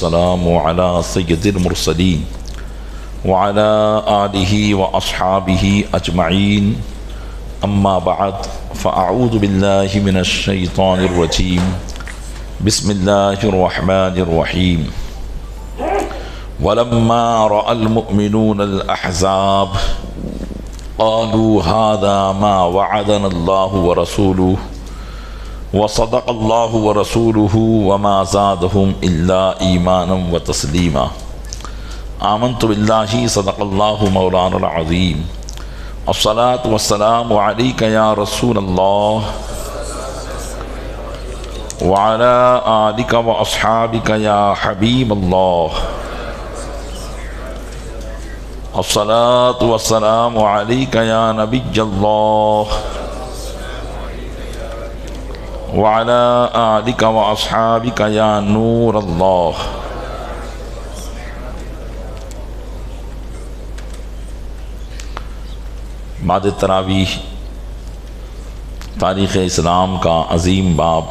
والسلام على سید المرسلین وعلى آلہ واصحابہ اجمعین اما بعد فاعوذ باللہ من الشیطان الرجیم بسم اللہ الرحمن الرحیم ولما رأى المؤمنون الأحزاب قالوا هذا ما وعدنا الله ورسوله وصدق الله ورسوله وما زادهم إلا إيمانا وتسليما آمنت بالله صدق الله مولانا العظيم الصلاة والسلام عليك يا رسول الله وعلى آلك وأصحابك يا حبيب الله الصلاة والسلام عليك يا نبي الله وعلى آلك وأصحابك يا نور الله۔ بعد تراویح تاریخ اسلام کا عظیم باب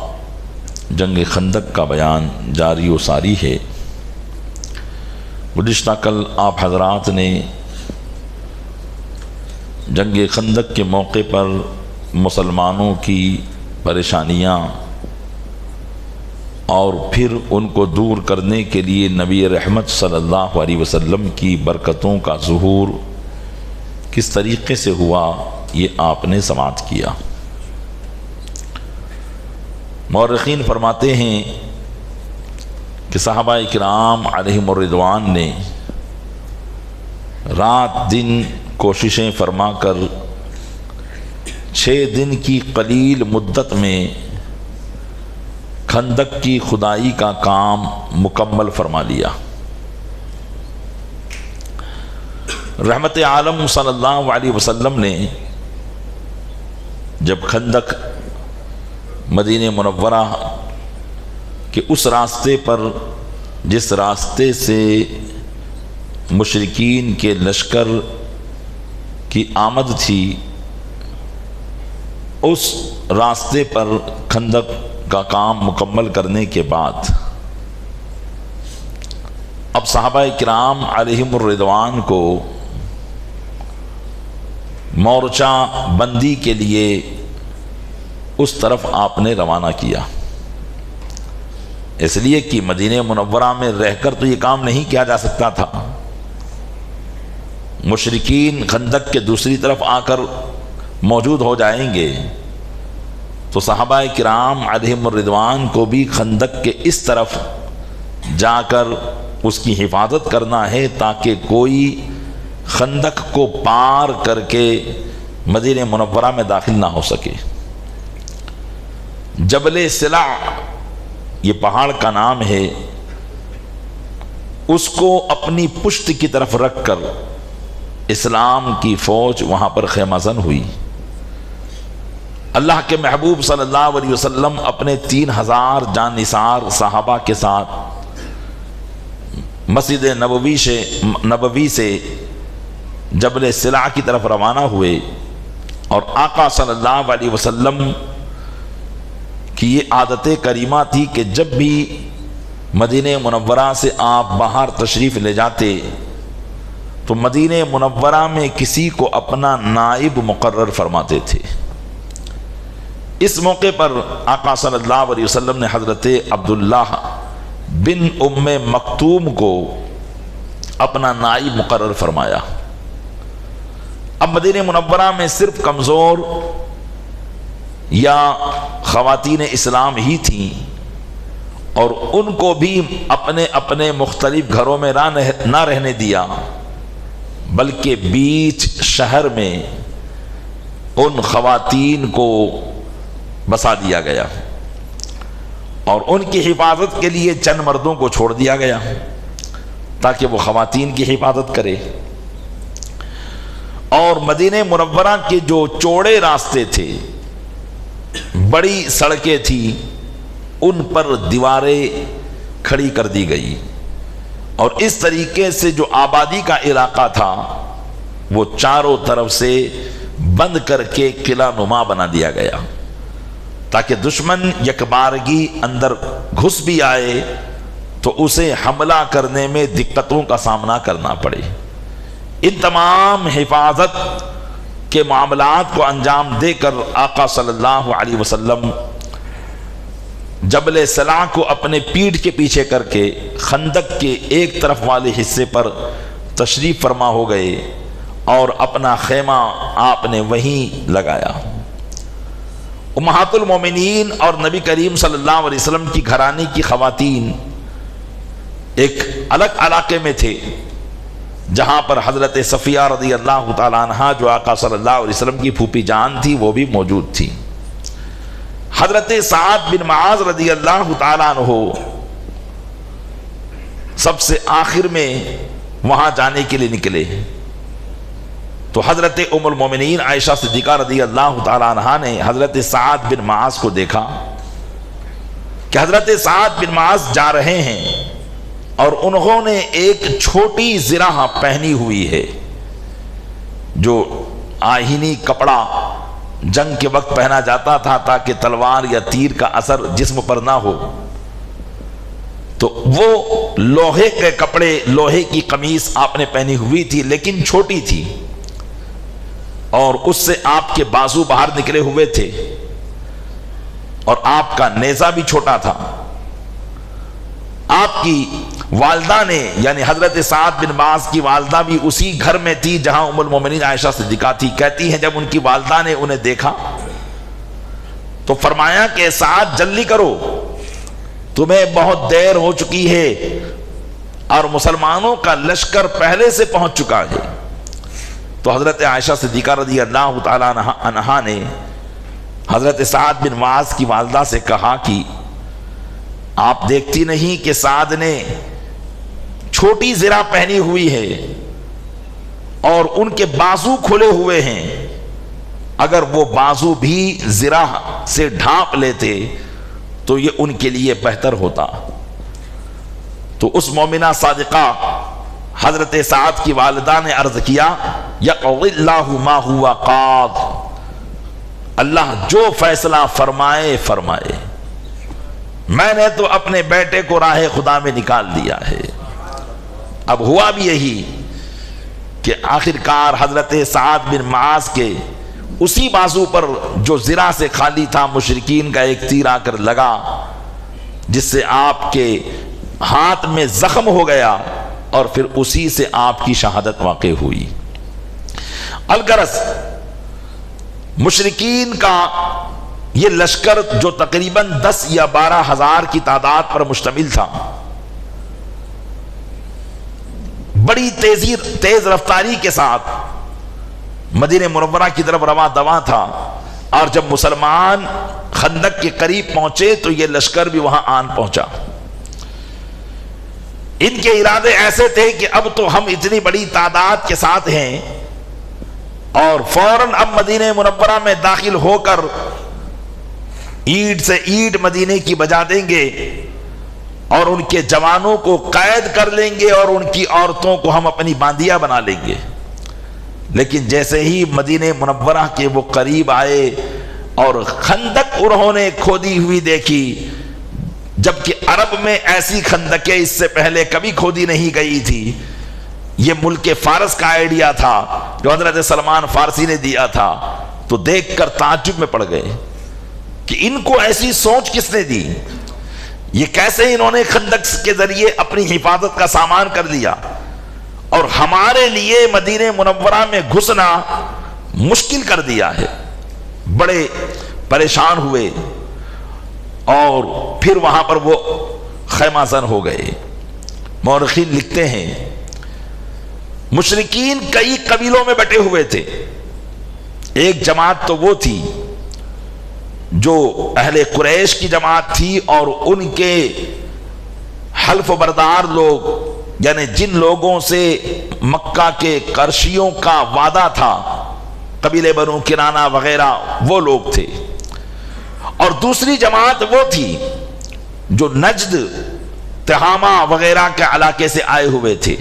جنگ خندق کا بیان جاری و ساری ہے۔ گزشتہ کل آپ حضرات نے جنگ خندق کے موقع پر مسلمانوں کی پریشانیاں اور پھر ان کو دور کرنے کے لیے نبی رحمت صلی اللہ علیہ وسلم کی برکتوں کا ظہور کس طریقے سے ہوا یہ آپ نے سماعت کیا۔ مورخین فرماتے ہیں کہ صحابہ کرام علیہم الرضوان نے رات دن کوششیں فرما کر 6 دن کی قلیل مدت میں خندق کی کھدائی کا کام مکمل فرما لیا۔ رحمت عالم صلی اللہ علیہ وسلم نے جب خندق مدینہ منورہ کہ اس راستے پر جس راستے سے مشرکین کے لشکر کی آمد تھی، اس راستے پر خندق کا کام مکمل کرنے کے بعد اب صحابہ کرام علیہم الرضوان کو مورچہ بندی کے لیے اس طرف آپ نے روانہ کیا، اس لیے کہ مدینہ منورہ میں رہ کر تو یہ کام نہیں کیا جا سکتا تھا۔ مشرکین خندق کے دوسری طرف آ کر موجود ہو جائیں گے تو صحابہ کرام علیہم الرضوان کو بھی خندق کے اس طرف جا کر اس کی حفاظت کرنا ہے تاکہ کوئی خندق کو پار کر کے مدینہ منورہ میں داخل نہ ہو سکے۔ جبل سلع یہ پہاڑ کا نام ہے، اس کو اپنی پشت کی طرف رکھ کر اسلام کی فوج وہاں پر خیمہ زن ہوئی۔ اللہ کے محبوب صلی اللہ علیہ وسلم اپنے 3000 جان نثار صحابہ کے ساتھ مسجد نبوی سے جبل سلع کی طرف روانہ ہوئے، اور آقا صلی اللہ علیہ وسلم کہ یہ عادت کریمہ تھی کہ جب بھی مدینہ منورہ سے آپ باہر تشریف لے جاتے تو مدینہ منورہ میں کسی کو اپنا نائب مقرر فرماتے تھے۔ اس موقع پر آقا صلی اللہ علیہ وسلم نے حضرت عبداللہ بن ام مکتوم کو اپنا نائب مقرر فرمایا۔ اب مدینہ منورہ میں صرف کمزور یا خواتین اسلام ہی تھیں، اور ان کو بھی اپنے اپنے مختلف گھروں میں نہ رہنے دیا، بلکہ بیچ شہر میں ان خواتین کو بسا دیا گیا، اور ان کی حفاظت کے لیے چند مردوں کو چھوڑ دیا گیا تاکہ وہ خواتین کی حفاظت کرے۔ اور مدینہ منورہ کے جو چوڑے راستے تھے، بڑی سڑکیں تھیں، ان پر دیواریں کھڑی کر دی گئی، اور اس طریقے سے جو آبادی کا علاقہ تھا وہ چاروں طرف سے بند کر کے قلعہ نما بنا دیا گیا تاکہ دشمن یکبارگی اندر گھس بھی آئے تو اسے حملہ کرنے میں دقتوں کا سامنا کرنا پڑے۔ ان تمام حفاظت کے معاملات کو انجام دے کر آقا صلی اللہ علیہ وسلم جبل سلا کو اپنے پیٹھ کے پیچھے کر کے خندق کے ایک طرف والے حصے پر تشریف فرما ہو گئے اور اپنا خیمہ آپ نے وہیں لگایا۔ امہات المومنین اور نبی کریم صلی اللہ علیہ وسلم کی گھرانے کی خواتین ایک الگ علاقے میں تھے، جہاں پر حضرت صفیہ رضی اللہ تعالیٰ عنہ جو آقا صلی اللہ علیہ وسلم کی پھوپھی جان تھی وہ بھی موجود تھی۔ حضرت سعد بن معاذ رضی اللہ تعالیٰ عنہ سب سے آخر میں وہاں جانے کے لیے نکلے تو حضرت ام المومنین عائشہ صدیقہ رضی اللہ تعالیٰ عنہ نے حضرت سعد بن معاذ کو دیکھا کہ حضرت سعد بن معاذ جا رہے ہیں اور انہوں نے ایک چھوٹی زرہ پہنی ہوئی ہے، جو آہینی کپڑا جنگ کے وقت پہنا جاتا تھا تاکہ تلوار یا تیر کا اثر جسم پر نہ ہو، تو وہ لوہے کے کپڑے، لوہے کی قمیص آپ نے پہنی ہوئی تھی لیکن چھوٹی تھی، اور اس سے آپ کے بازو باہر نکلے ہوئے تھے اور آپ کا نیزہ بھی چھوٹا تھا۔ آپ کی والدہ نے یعنی حضرت سعد بن معاذ کی والدہ بھی اسی گھر میں تھی جہاں ام المومنین عائشہ صدیقہ تھی۔ کہتی ہیں جب ان کی والدہ نے انہیں دیکھا تو فرمایا کہ سعد جلدی کرو، تمہیں بہت دیر ہو چکی ہے اور مسلمانوں کا لشکر پہلے سے پہنچ چکا ہے۔ تو حضرت عائشہ صدیقہ رضی اللہ تعالیٰ عنہا نے حضرت سعد بن معاذ کی والدہ سے کہا کہ آپ دیکھتی نہیں کہ سعد نے چھوٹی زرہ پہنی ہوئی ہے اور ان کے بازو کھلے ہوئے ہیں، اگر وہ بازو بھی زرہ سے ڈھانپ لیتے تو یہ ان کے لیے بہتر ہوتا۔ تو اس مومنہ صادقہ حضرت سعد کی والدہ نے عرض کیا یقضی اللہ ما ہوا قاض، اللہ جو فیصلہ فرمائے فرمائے، میں نے تو اپنے بیٹے کو راہ خدا میں نکال دیا ہے۔ اب ہوا بھی یہی کہ آخرکار حضرت سعد بن معاذ کے اسی بازو پر جو زرہ سے خالی تھا مشرکین کا ایک تیر آ کر لگا، جس سے آپ کے ہاتھ میں زخم ہو گیا اور پھر اسی سے آپ کی شہادت واقع ہوئی۔ الغرض مشرکین کا یہ لشکر جو تقریباً 10 یا 12 ہزار کی تعداد پر مشتمل تھا، بڑی تیز رفتاری کے ساتھ مدینہ منورہ کی طرف رواں دواں تھا، اور جب مسلمان خندق کے قریب پہنچے تو یہ لشکر بھی وہاں آن پہنچا۔ ان کے ارادے ایسے تھے کہ اب تو ہم اتنی بڑی تعداد کے ساتھ ہیں اور فوراً اب مدینہ منورہ میں داخل ہو کر اینٹ سے اینٹ مدینے کی بجا دیں گے اور ان کے جوانوں کو قید کر لیں گے اور ان کی عورتوں کو ہم اپنی باندیاں بنا لیں گے۔ لیکن جیسے ہی مدینہ منورہ کے وہ قریب آئے اور خندق انہوں نے کھودی ہوئی دیکھی، جبکہ عرب میں ایسی خندقیں اس سے پہلے کبھی کھودی نہیں گئی تھی، یہ ملک فارس کا آئیڈیا تھا جو حضرت سلمان فارسی نے دیا تھا، تو دیکھ کر تعجب میں پڑ گئے کہ ان کو ایسی سوچ کس نے دی، یہ کیسے انہوں نے خندق کے ذریعے اپنی حفاظت کا سامان کر لیا اور ہمارے لیے مدینہ منورہ میں گھسنا مشکل کر دیا ہے۔ بڑے پریشان ہوئے اور پھر وہاں پر وہ خیمہ زن ہو گئے۔ مورخین لکھتے ہیں مشرکین کئی قبیلوں میں بٹے ہوئے تھے۔ ایک جماعت تو وہ تھی جو اہل قریش کی جماعت تھی اور ان کے حلف بردار لوگ، یعنی جن لوگوں سے مکہ کے قرشیوں کا وعدہ تھا، قبیلے بنو کنانہ وغیرہ وہ لوگ تھے، اور دوسری جماعت وہ تھی جو نجد، تہامہ وغیرہ کے علاقے سے آئے ہوئے تھے۔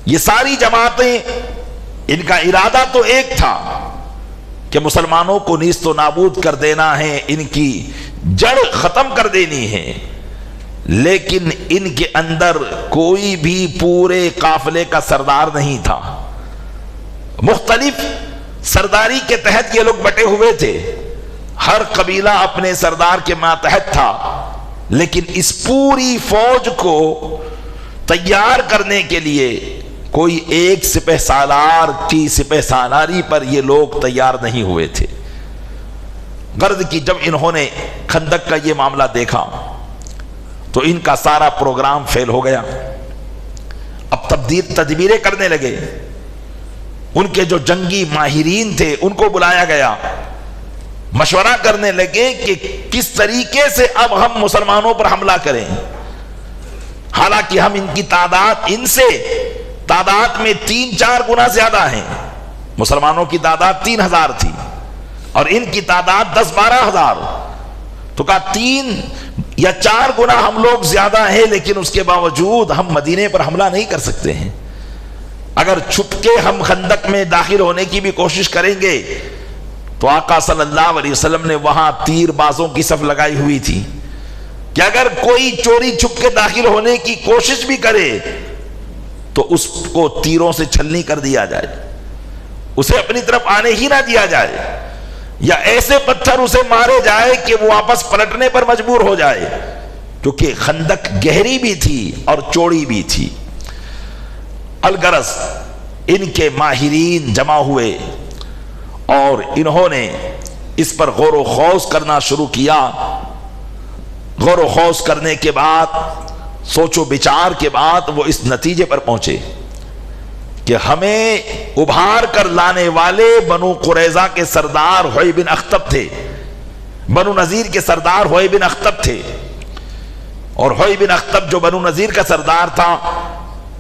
یہ ساری جماعتیں ان کا ارادہ تو ایک تھا کہ مسلمانوں کو نیست و نابود کر دینا ہے، ان کی جڑ ختم کر دینی ہے، لیکن ان کے اندر کوئی بھی پورے قافلے کا سردار نہیں تھا. مختلف سرداری کے تحت یہ لوگ بٹے ہوئے تھے، ہر قبیلہ اپنے سردار کے ماتحت تھا، لیکن اس پوری فوج کو تیار کرنے کے لیے کوئی ایک سپہ سالار کی سپہ سالاری پر یہ لوگ تیار نہیں ہوئے تھے. غرض کی جب انہوں نے خندق کا یہ معاملہ دیکھا تو ان کا سارا پروگرام فیل ہو گیا. اب تدبیریں کرنے لگے. ان کے جو جنگی ماہرین تھے ان کو بلایا گیا، مشورہ کرنے لگے کہ کس طریقے سے اب ہم مسلمانوں پر حملہ کریں. حالانکہ ہم ان کی ان سے تعداد میں 3-4 گنا زیادہ ہیں. مسلمانوں کی تعداد 3000 تھی اور ان کی تعداد 10-12 ہزار. تو کہا 3 یا 4 گنا ہم لوگ زیادہ ہیں، لیکن اس کے باوجود ہم مدینے پر حملہ نہیں کر سکتے ہیں. اگر چھپ کے ہم خندق میں داخل ہونے کی بھی کوشش کریں گے تو آقا صلی اللہ علیہ وسلم نے وہاں تیر بازوں کی صف لگائی ہوئی تھی کہ اگر کوئی چوری چھپ کے داخل ہونے کی کوشش بھی کرے تو اس کو تیروں سے چھلنی کر دیا جائے، اسے اپنی طرف آنے ہی نہ دیا جائے، یا ایسے پتھر اسے مارے جائے کہ وہ واپس پلٹنے پر مجبور ہو جائے، کیونکہ خندق گہری بھی تھی اور چوڑی بھی تھی. الغرض ان کے ماہرین جمع ہوئے اور انہوں نے اس پر غور و خوض کرنا شروع کیا. غور و خوض کرنے کے بعد، سوچ و بچار کے بعد وہ اس نتیجے پر پہنچے کہ ہمیں ابھار کر لانے والے بنو قریظہ کے سردار حوی بن اخطب تھے. بنو نذیر کے سردار حوی بن اخطب تھے، اور حوی بن اخطب جو بنو نذیر کا سردار تھا،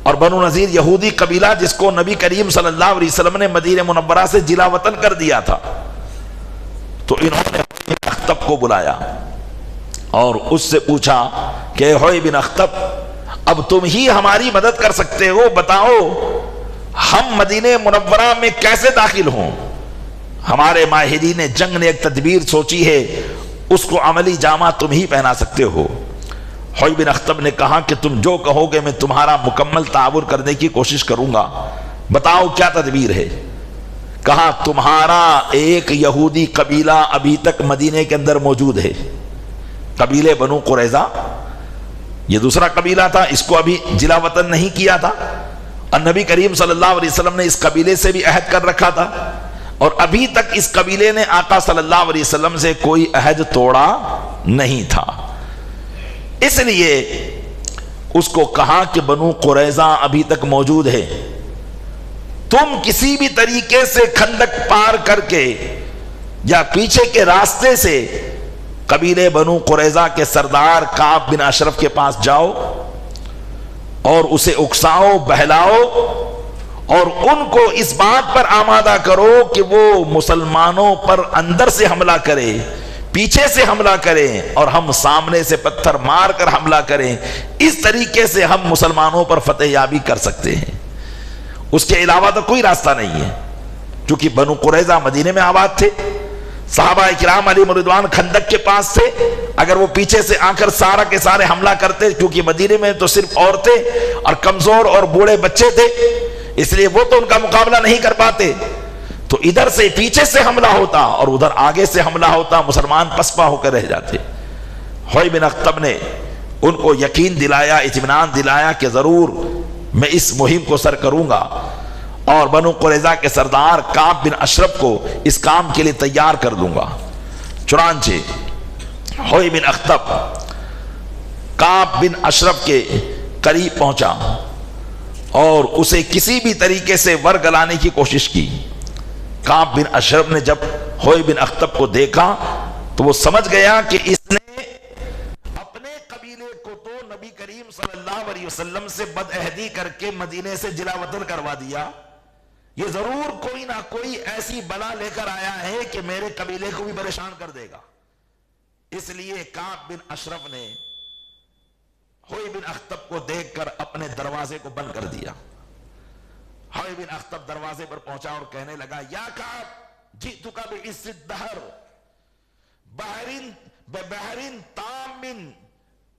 اور بنو نذیر یہودی قبیلہ جس کو نبی کریم صلی اللہ علیہ وسلم نے مدینہ منورہ سے جلا وطن کر دیا تھا. تو انہوں نے حوی بن اخطب کو بلایا اور اس سے پوچھا کہ حوی بن اخطب، اب تم ہی ہماری مدد کر سکتے ہو، بتاؤ ہم مدینہ منورہ میں کیسے داخل ہوں؟ ہمارے ماہرین جنگ نے ایک تدبیر سوچی ہے، اس کو عملی جامہ تم ہی پہنا سکتے ہو. حوی بن اخطب نے کہا کہ تم جو کہو گے میں تمہارا مکمل تعاون کرنے کی کوشش کروں گا، بتاؤ کیا تدبیر ہے؟ کہا تمہارا ایک یہودی قبیلہ ابھی تک مدینے کے اندر موجود ہے، قبیلے بنو قریظہ. یہ دوسرا قبیلہ تھا، اس کو ابھی جلا وطن نہیں کیا تھا، اور نبی کریم صلی اللہ علیہ وسلم نے اس قبیلے سے بھی عہد کر رکھا تھا، اور ابھی تک اس قبیلے نے آقا صلی اللہ علیہ وسلم سے کوئی عہد توڑا نہیں تھا. اس لیے اس کو کہا کہ بنو قریظہ ابھی تک موجود ہے، تم کسی بھی طریقے سے خندق پار کر کے یا پیچھے کے راستے سے قبیلے بنو قریظہ کے سردار کعب بن اشرف کے پاس جاؤ اور اسے اکساؤ، بہلاؤ، اور ان کو اس بات پر آمادہ کرو کہ وہ مسلمانوں پر اندر سے حملہ کرے، پیچھے سے حملہ کریں، اور ہم سامنے سے پتھر مار کر حملہ کریں. اس طریقے سے ہم مسلمانوں پر فتح یابی کر سکتے ہیں. اس کے علاوہ تو کوئی راستہ نہیں ہے، کیونکہ بنو قریظہ مدینے میں آباد تھے. صحابہ کرام علیہم رضوان خندق کے پاس سے اگر وہ پیچھے سے آ کر سارا کے سارے حملہ کرتے، کیونکہ مدینے میں تو صرف عورتیں اور کمزور اور بوڑھے بچے تھے، اس لیے وہ تو ان کا مقابلہ نہیں کر پاتے، تو ادھر سے پیچھے سے حملہ ہوتا اور ادھر آگے سے حملہ ہوتا، مسلمان پسپا ہو کر رہ جاتے. حوی بن اخطب نے ان کو یقین دلایا، اطمینان دلایا کہ ضرور میں اس مہم کو سر کروں گا اور بنو قریظہ کے سردار کعب بن اشرف کو اس کام کے لیے تیار کر دوں گا. چنانچہ حوی بن اخطب کعب بن اشرف کے قریب پہنچا اور اسے کسی بھی طریقے سے ورگلانے کی کوشش کی. کعب بن اشرف نے جب حوی بن اخطب کو دیکھا تو وہ سمجھ گیا کہ اس نے اپنے قبیلے کو تو نبی کریم صلی اللہ علیہ وسلم سے بدعہدی کر کے مدینے سے جلا وطن کروا دیا، یہ ضرور کوئی نہ کوئی ایسی بلا لے کر آیا ہے کہ میرے قبیلے کو بھی پریشان کر دے گا. اس لیے کعب بن اشرف نے حوی بن اخطب کو دیکھ کر اپنے دروازے کو بند کر دیا. حوی بن اخطب دروازے پر پہنچا اور کہنے لگا، یا کعب جئتک بعز الدہر بحرین تام